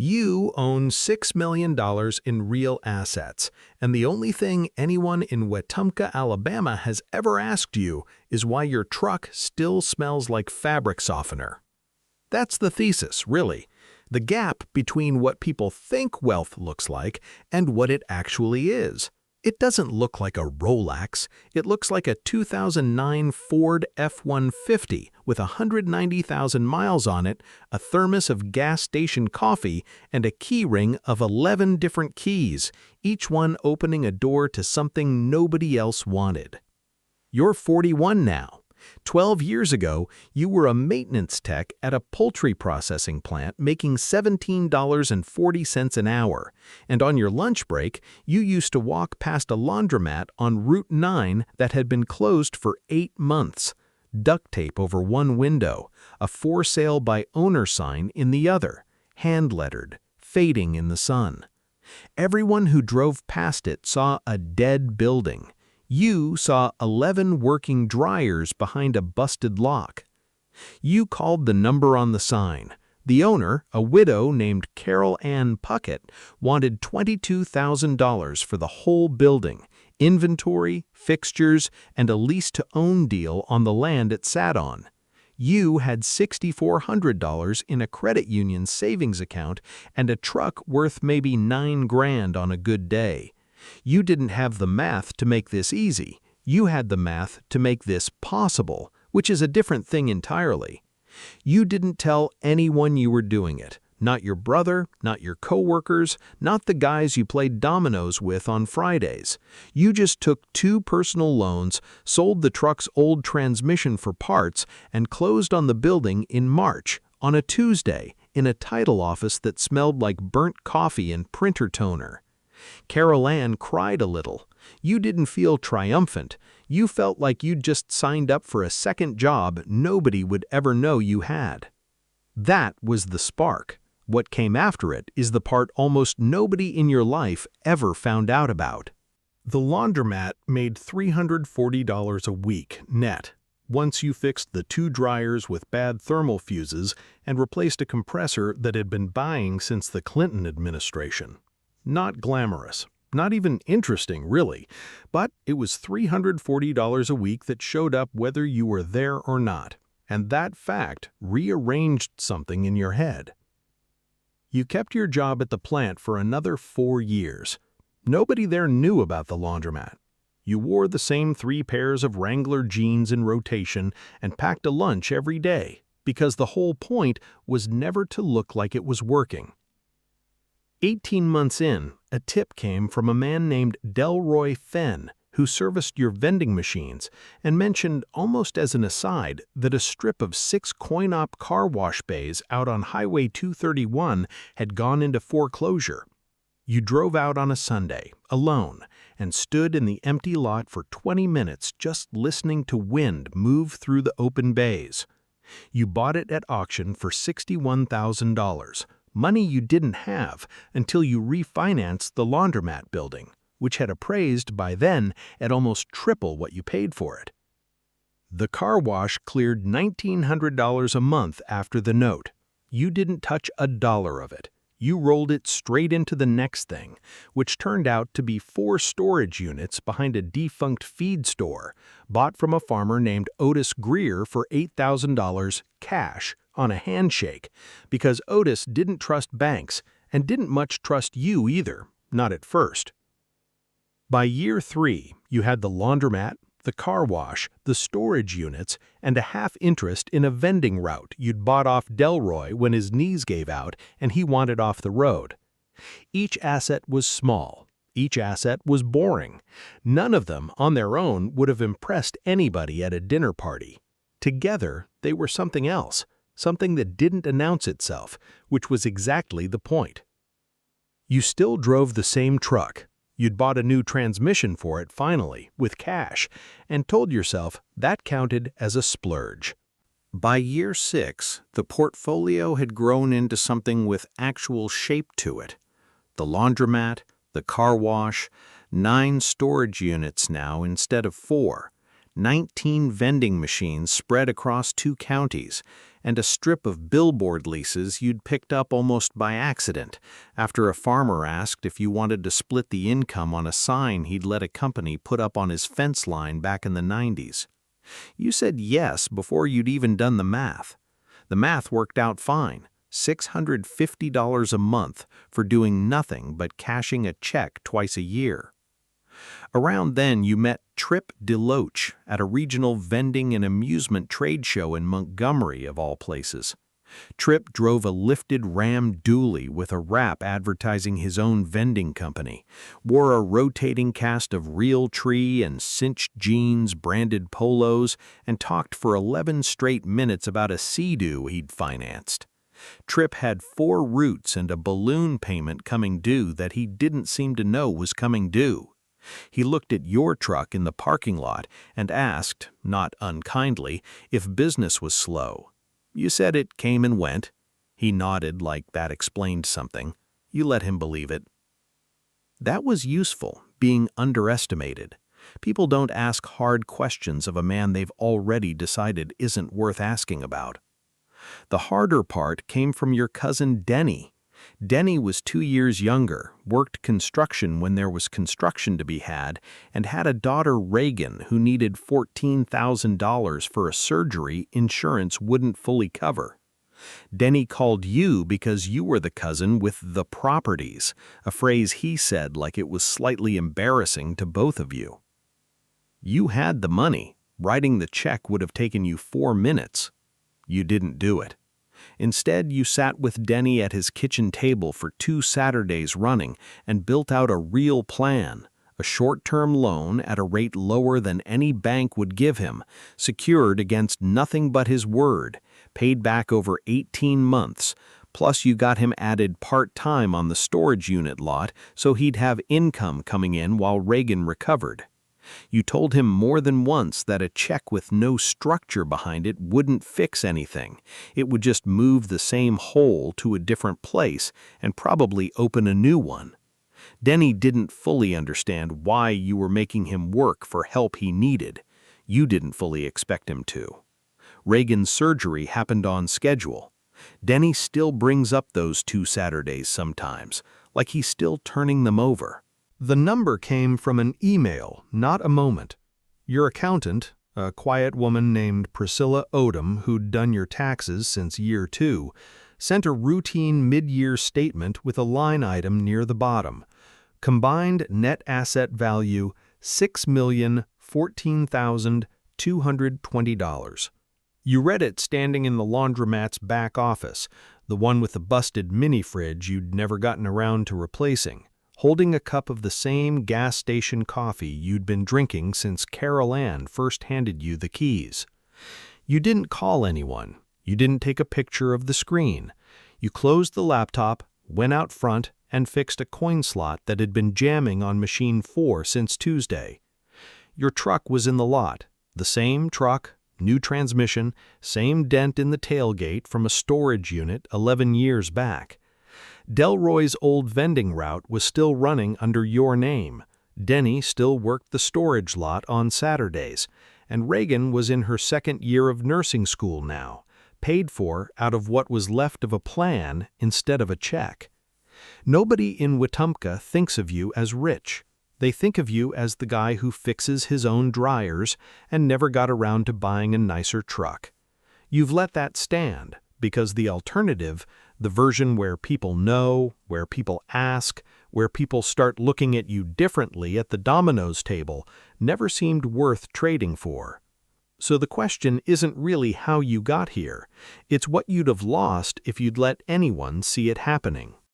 You own $6 million in real assets, and the only thing anyone in Wetumpka, Alabama has ever asked you is why your truck still smells like fabric softener. That's the thesis, really. The gap between what people think wealth looks like and what it actually is. It doesn't look like a Rolex. It looks like a 2009 Ford F-150 with 190,000 miles on it, a thermos of gas station coffee, and a key ring of 11 different keys, each one opening a door to something nobody else wanted. You're 41 now. 12 years ago, you were a maintenance tech at a poultry processing plant making $17.40 an hour, and on your lunch break, you used to walk past a laundromat on Route 9 that had been closed for 8 months. Duct tape over one window, a for sale by owner sign in the other, hand-lettered, fading in the sun. Everyone who drove past it saw a dead building. You saw 11 working dryers behind a busted lock. You called the number on the sign. The owner, a widow named Carol Ann Puckett, wanted $22,000 for the whole building, inventory, fixtures, and a lease-to-own deal on the land it sat on. You had $6,400 in a credit union savings account and a truck worth maybe $9,000 on a good day. You didn't have the math to make this easy. You had the math to make this possible, which is a different thing entirely. You didn't tell anyone you were doing it, not your brother, not your coworkers, not the guys you played dominoes with on Fridays. You just took 2 personal loans, sold the truck's old transmission for parts, and closed on the building in March, on a Tuesday, in a title office that smelled like burnt coffee and printer toner. Carol Ann cried a little. You didn't feel triumphant. You felt like you'd just signed up for a second job nobody would ever know you had. That was the spark. What came after it is the part almost nobody in your life ever found out about. The laundromat made $340 a week net, once you fixed the 2 dryers with bad thermal fuses and replaced a compressor that had been buying since the Clinton administration. Not glamorous, not even interesting, really, but it was $340 a week that showed up whether you were there or not, and that fact rearranged something in your head. You kept your job at the plant for another 4 years. Nobody there knew about the laundromat. You wore the same 3 pairs of Wrangler jeans in rotation and packed a lunch every day, because the whole point was never to look like it was working. 18 months in, a tip came from a man named Delroy Fenn, who serviced your vending machines, and mentioned almost as an aside that a strip of 6 coin-op car wash bays out on Highway 231 had gone into foreclosure. You drove out on a Sunday, alone, and stood in the empty lot for 20 minutes just listening to wind move through the open bays. You bought it at auction for $61,000. Money you didn't have until you refinanced the laundromat building, which had appraised by then at almost triple what you paid for it. The car wash cleared $1,900 a month after the note. You didn't touch a dollar of it. You rolled it straight into the next thing, which turned out to be 4 storage units behind a defunct feed store, bought from a farmer named Otis Greer for $8,000 cash, on a handshake, because Otis didn't trust banks and didn't much trust you either, not at first. By year 3, you had the laundromat, the car wash, the storage units, and a half interest in a vending route you'd bought off Delroy when his knees gave out and he wanted off the road. Each asset was small. Each asset was boring. None of them, on their own, would have impressed anybody at a dinner party. Together, they were something else. Something that didn't announce itself, which was exactly the point. You still drove the same truck. You'd bought a new transmission for it finally, with cash, and told yourself that counted as a splurge. By year 6, the portfolio had grown into something with actual shape to it. The laundromat, the car wash, 9 storage units now instead of 4, 19 vending machines spread across 2 counties, and a strip of billboard leases you'd picked up almost by accident after a farmer asked if you wanted to split the income on a sign he'd let a company put up on his fence line back in the 90s. You said yes before you'd even done the math. The math worked out fine, $650 a month for doing nothing but cashing a check twice a year. Around then, you met Trip DeLoach at a regional vending and amusement trade show in Montgomery, of all places. Trip drove a lifted Ram dually with a wrap advertising his own vending company, wore a rotating cast of Realtree and cinched jeans branded polos, and talked for 11 straight minutes about a Sea-Doo he'd financed. Trip had 4 routes and a balloon payment coming due that he didn't seem to know was coming due. He looked at your truck in the parking lot and asked, not unkindly, if business was slow. You said it came and went. He nodded like that explained something. You let him believe it. That was useful, being underestimated. People don't ask hard questions of a man they've already decided isn't worth asking about. The harder part came from your cousin Denny. Denny was 2 years younger, worked construction when there was construction to be had, and had a daughter, Reagan, who needed $14,000 for a surgery insurance wouldn't fully cover. Denny called you because you were the cousin with the properties, a phrase he said like it was slightly embarrassing to both of you. You had the money. Writing the check would have taken you 4 minutes. You didn't do it. Instead, you sat with Denny at his kitchen table for 2 Saturdays running and built out a real plan, a short-term loan at a rate lower than any bank would give him, secured against nothing but his word, paid back over 18 months, plus you got him added part-time on the storage unit lot so he'd have income coming in while Reagan recovered. You told him more than once that a check with no structure behind it wouldn't fix anything. It would just move the same hole to a different place and probably open a new one. Denny didn't fully understand why you were making him work for help he needed. You didn't fully expect him to. Reagan's surgery happened on schedule. Denny still brings up those 2 Saturdays sometimes, like he's still turning them over. The number came from an email, not a moment. Your accountant, a quiet woman named Priscilla Odom, who'd done your taxes since year 2, sent a routine mid-year statement with a line item near the bottom. Combined net asset value, $6,014,220. You read it standing in the laundromat's back office, the one with the busted mini-fridge you'd never gotten around to replacing, holding a cup of the same gas station coffee you'd been drinking since Carol Ann first handed you the keys. You didn't call anyone. You didn't take a picture of the screen. You closed the laptop, went out front, and fixed a coin slot that had been jamming on machine 4 since Tuesday. Your truck was in the lot, the same truck, new transmission, same dent in the tailgate from a storage unit 11 years back. Delroy's old vending route was still running under your name. Denny still worked the storage lot on Saturdays, and Reagan was in her 2nd year of nursing school now, paid for out of what was left of a plan instead of a check. Nobody in Wetumpka thinks of you as rich. They think of you as the guy who fixes his own dryers and never got around to buying a nicer truck. You've let that stand, because the alternative, the version where people know, where people ask, where people start looking at you differently at the dominoes table, never seemed worth trading for. So the question isn't really how you got here. It's what you'd have lost if you'd let anyone see it happening.